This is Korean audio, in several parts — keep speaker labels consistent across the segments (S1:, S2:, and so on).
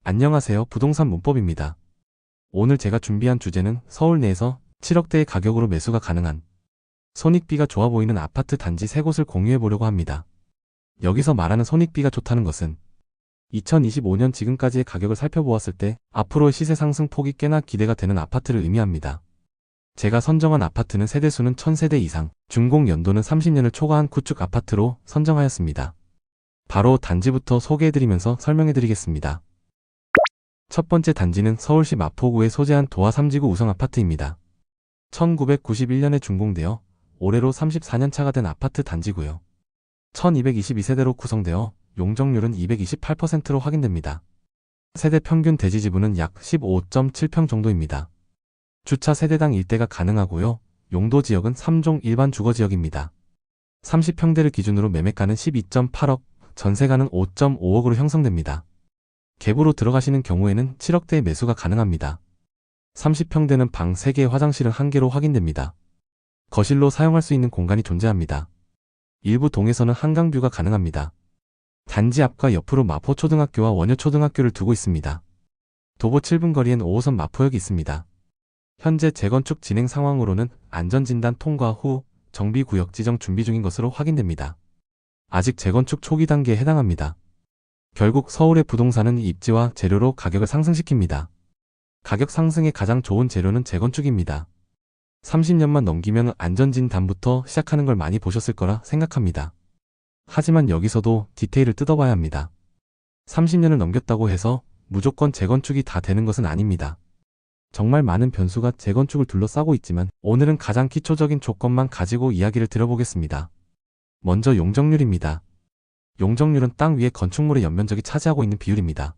S1: 안녕하세요. 부동산 문법입니다. 오늘 제가 준비한 주제는 서울 내에서 7억대의 가격으로 매수가 가능한 손익비가 좋아 보이는 아파트 단지 3곳을 공유해 보려고 합니다. 여기서 말하는 손익비가 좋다는 것은 2025년 지금까지의 가격을 살펴보았을 때 앞으로의 시세 상승 폭이 꽤나 기대가 되는 아파트를 의미합니다. 제가 선정한 아파트는 세대수는 1000세대 이상, 준공 연도는 30년을 초과한 구축 아파트로 선정하였습니다. 바로 단지부터 소개해드리면서 설명해드리겠습니다. 첫 번째 단지는 서울시 마포구에 소재한 도화 3지구 우성아파트입니다. 1991년에 준공되어 올해로 34년차가 된 아파트 단지고요. 1222세대로 구성되어 용적률은 228%로 확인됩니다. 세대 평균 대지 지분은 약 15.7평 정도입니다. 주차 세대당 일대가 가능하고요. 용도 지역은 3종 일반 주거지역입니다. 30평대를 기준으로 매매가는 12.8억, 전세가는 5.5억으로 형성됩니다. 갭으로 들어가시는 경우에는 7억대의 매수가 가능합니다. 30평대는 방 3개, 화장실은 1개로 확인됩니다. 거실로 사용할 수 있는 공간이 존재합니다. 일부 동에서는 한강뷰가 가능합니다. 단지 앞과 옆으로 마포초등학교와 원효초등학교를 두고 있습니다. 도보 7분 거리엔 5호선 마포역이 있습니다. 현재 재건축 진행 상황으로는 안전진단 통과 후 정비구역 지정 준비 중인 것으로 확인됩니다. 아직 재건축 초기 단계에 해당합니다. 결국 서울의 부동산은 입지와 재료로 가격을 상승시킵니다. 가격 상승의 가장 좋은 재료는 재건축입니다. 30년만 넘기면 안전진단부터 시작하는 걸 많이 보셨을 거라 생각합니다. 하지만 여기서도 디테일을 뜯어봐야 합니다. 30년을 넘겼다고 해서 무조건 재건축이 다 되는 것은 아닙니다. 정말 많은 변수가 재건축을 둘러싸고 있지만 오늘은 가장 기초적인 조건만 가지고 이야기를 들어보겠습니다. 먼저 용적률입니다. 용적률은 땅 위에 건축물의 연면적이 차지하고 있는 비율입니다.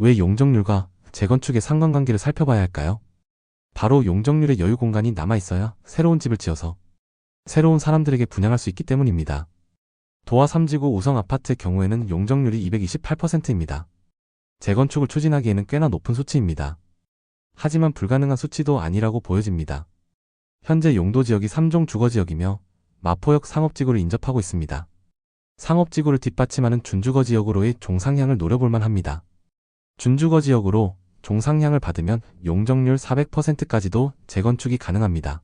S1: 왜 용적률과 재건축의 상관관계를 살펴봐야 할까요? 바로 용적률의 여유 공간이 남아있어야 새로운 집을 지어서 새로운 사람들에게 분양할 수 있기 때문입니다. 도화 3지구 우성 아파트의 경우에는 용적률이 228%입니다. 재건축을 추진하기에는 꽤나 높은 수치입니다. 하지만 불가능한 수치도 아니라고 보여집니다. 현재 용도 지역이 3종 주거지역이며 마포역 상업지구를 인접하고 있습니다. 상업지구를 뒷받침하는 준주거지역으로의 종상향을 노려볼만 합니다. 준주거지역으로 종상향을 받으면 용적률 400%까지도 재건축이 가능합니다.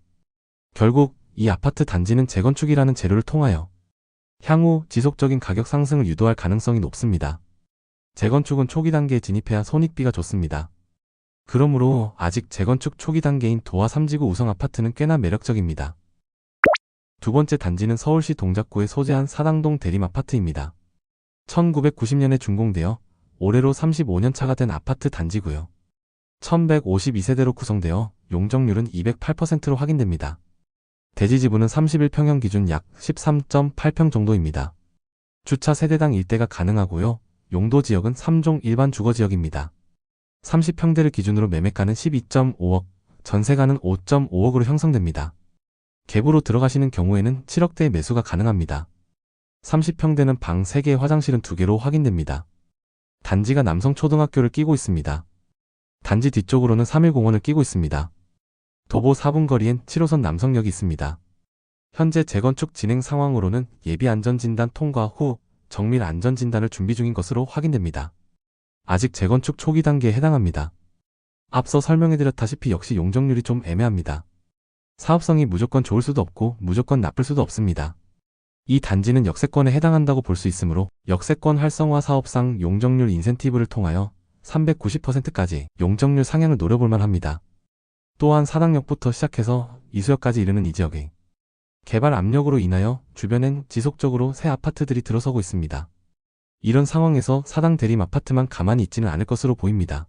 S1: 결국 이 아파트 단지는 재건축이라는 재료를 통하여 향후 지속적인 가격 상승을 유도할 가능성이 높습니다. 재건축은 초기 단계에 진입해야 손익비가 좋습니다. 그러므로 아직 재건축 초기 단계인 도화 3지구 우성 아파트는 꽤나 매력적입니다. 두 번째 단지는 서울시 동작구에 소재한 사당동 대림 아파트입니다. 1990년에 준공되어 올해로 35년차가 된 아파트 단지고요. 1152세대로 구성되어 용적률은 208%로 확인됩니다. 대지 지분은 31평형 기준 약 13.8평 정도입니다. 주차 세대당 일대가 가능하고요. 용도 지역은 3종 일반 주거지역입니다. 30평대를 기준으로 매매가는 12.5억, 전세가는 5.5억으로 형성됩니다. 갭으로 들어가시는 경우에는 7억대의 매수가 가능합니다. 30평대는 방 3개, 화장실은 2개로 확인됩니다. 단지가 남성초등학교를 끼고 있습니다. 단지 뒤쪽으로는 3일공원을 끼고 있습니다. 도보 4분 거리엔 7호선 남성역이 있습니다. 현재 재건축 진행 상황으로는 예비안전진단 통과 후 정밀 안전진단을 준비 중인 것으로 확인됩니다. 아직 재건축 초기 단계에 해당합니다. 앞서 설명해드렸다시피 역시 용적률이 좀 애매합니다. 사업성이 무조건 좋을 수도 없고 무조건 나쁠 수도 없습니다. 이 단지는 역세권에 해당한다고 볼 수 있으므로 역세권 활성화 사업상 용적률 인센티브를 통하여 390%까지 용적률 상향을 노려볼만 합니다. 또한 사당역부터 시작해서 이수역까지 이르는 이 지역의 개발 압력으로 인하여 주변엔 지속적으로 새 아파트들이 들어서고 있습니다. 이런 상황에서 사당 대림 아파트만 가만히 있지는 않을 것으로 보입니다.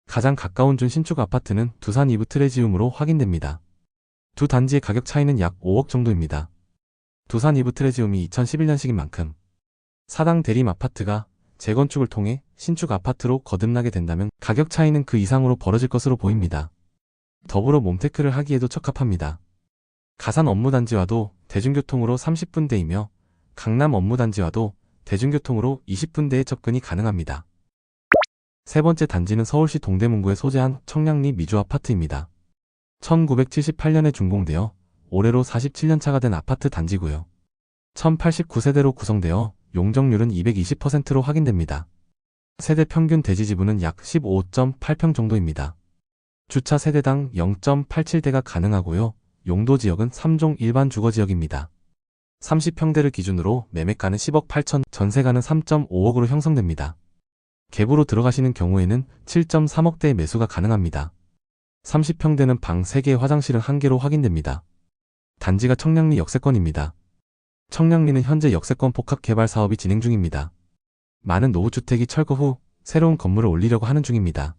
S1: 가장 가까운 준 신축 아파트는 두산 이브 트레지움으로 확인됩니다. 두 단지의 가격 차이는 약 5억 정도입니다. 두산 이브 트레지움이 2011년식인 만큼 사당 대림 아파트가 재건축을 통해 신축 아파트로 거듭나게 된다면 가격 차이는 그 이상으로 벌어질 것으로 보입니다. 더불어 몸테크를 하기에도 적합합니다. 가산 업무단지와도 대중교통으로 30분대이며 강남 업무단지와도 대중교통으로 20분대의 접근이 가능합니다. 세 번째 단지는 서울시 동대문구에 소재한 청량리 미주 아파트입니다. 1978년에 준공되어 올해로 47년차가 된 아파트 단지고요. 1089세대로 구성되어 용적률은 220%로 확인됩니다. 세대 평균 대지 지분은 약 15.8평 정도입니다. 주차 세대당 0.87대가 가능하고요. 용도 지역은 3종 일반 주거지역입니다. 30평대를 기준으로 매매가는 10억 8천, 전세가는 3.5억으로 형성됩니다. 갭으로 들어가시는 경우에는 7.3억대의 매수가 가능합니다. 30평대는 방 3개, 화장실은 1개로 확인됩니다. 단지가 청량리 역세권입니다. 청량리는 현재 역세권 복합 개발 사업이 진행 중입니다. 많은 노후주택이 철거 후 새로운 건물을 올리려고 하는 중입니다.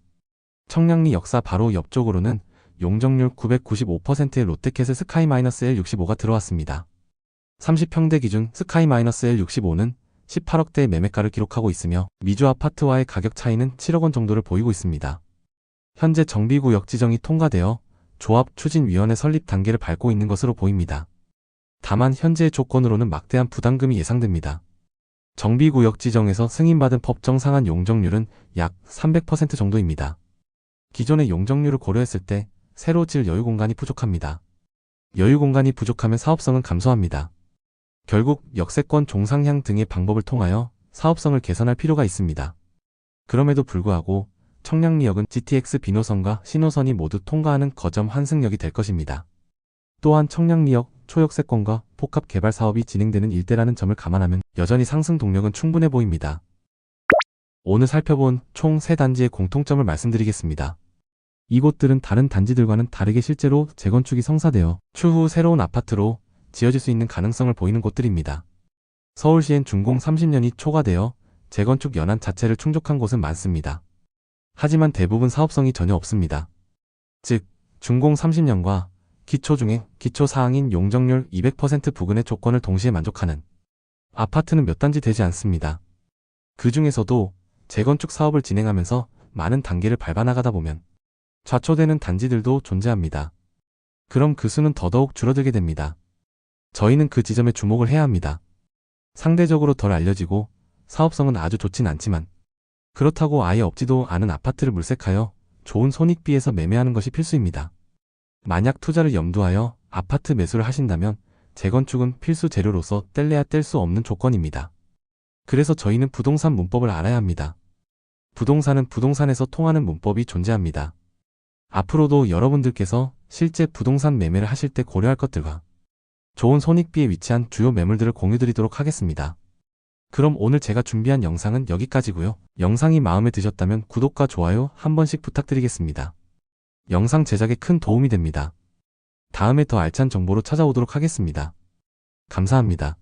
S1: 청량리 역사 바로 옆쪽으로는 용적률 995%의 롯데캐슬 스카이-L65가 들어왔습니다. 30평대 기준 스카이-L65는 18억대의 매매가를 기록하고 있으며 미주 아파트와의 가격 차이는 7억 원 정도를 보이고 있습니다. 현재 정비구역 지정이 통과되어 조합추진위원회 설립 단계를 밟고 있는 것으로 보입니다. 다만 현재의 조건으로는 막대한 부담금이 예상됩니다. 정비구역 지정에서 승인받은 법정 상한 용적률은 약 300% 정도입니다. 기존의 용적률을 고려했을 때 새로 질 여유공간이 부족합니다. 여유공간이 부족하면 사업성은 감소합니다. 결국 역세권 종상향 등의 방법을 통하여 사업성을 개선할 필요가 있습니다. 그럼에도 불구하고 청량리역은 GTX B노선과 C노선이 모두 통과하는 거점 환승역이 될 것입니다. 또한 청량리역 초역세권과 복합 개발 사업이 진행되는 일대라는 점을 감안하면 여전히 상승 동력은 충분해 보입니다. 오늘 살펴본 총 3단지의 공통점을 말씀드리겠습니다. 이곳들은 다른 단지들과는 다르게 실제로 재건축이 성사되어 추후 새로운 아파트로 지어질 수 있는 가능성을 보이는 곳들입니다. 서울시엔 준공 30년이 초과되어 재건축 연한 자체를 충족한 곳은 많습니다. 하지만 대부분 사업성이 전혀 없습니다. 즉, 준공 30년과 기초 중에 기초 사항인 용적률 200% 부근의 조건을 동시에 만족하는 아파트는 몇 단지 되지 않습니다. 그 중에서도 재건축 사업을 진행하면서 많은 단계를 밟아나가다 보면 좌초되는 단지들도 존재합니다. 그럼 그 수는 더더욱 줄어들게 됩니다. 저희는 그 지점에 주목을 해야 합니다. 상대적으로 덜 알려지고 사업성은 아주 좋진 않지만 그렇다고 아예 없지도 않은 아파트를 물색하여 좋은 손익비에서 매매하는 것이 필수입니다. 만약 투자를 염두하여 아파트 매수를 하신다면 재건축은 필수 재료로서 뗄래야 뗄 수 없는 조건입니다. 그래서 저희는 부동산 문법을 알아야 합니다. 부동산은 부동산에서 통하는 문법이 존재합니다. 앞으로도 여러분들께서 실제 부동산 매매를 하실 때 고려할 것들과 좋은 손익비에 위치한 주요 매물들을 공유드리도록 하겠습니다. 그럼 오늘 제가 준비한 영상은 여기까지고요. 영상이 마음에 드셨다면 구독과 좋아요 한 번씩 부탁드리겠습니다. 영상 제작에 큰 도움이 됩니다. 다음에 더 알찬 정보로 찾아오도록 하겠습니다. 감사합니다.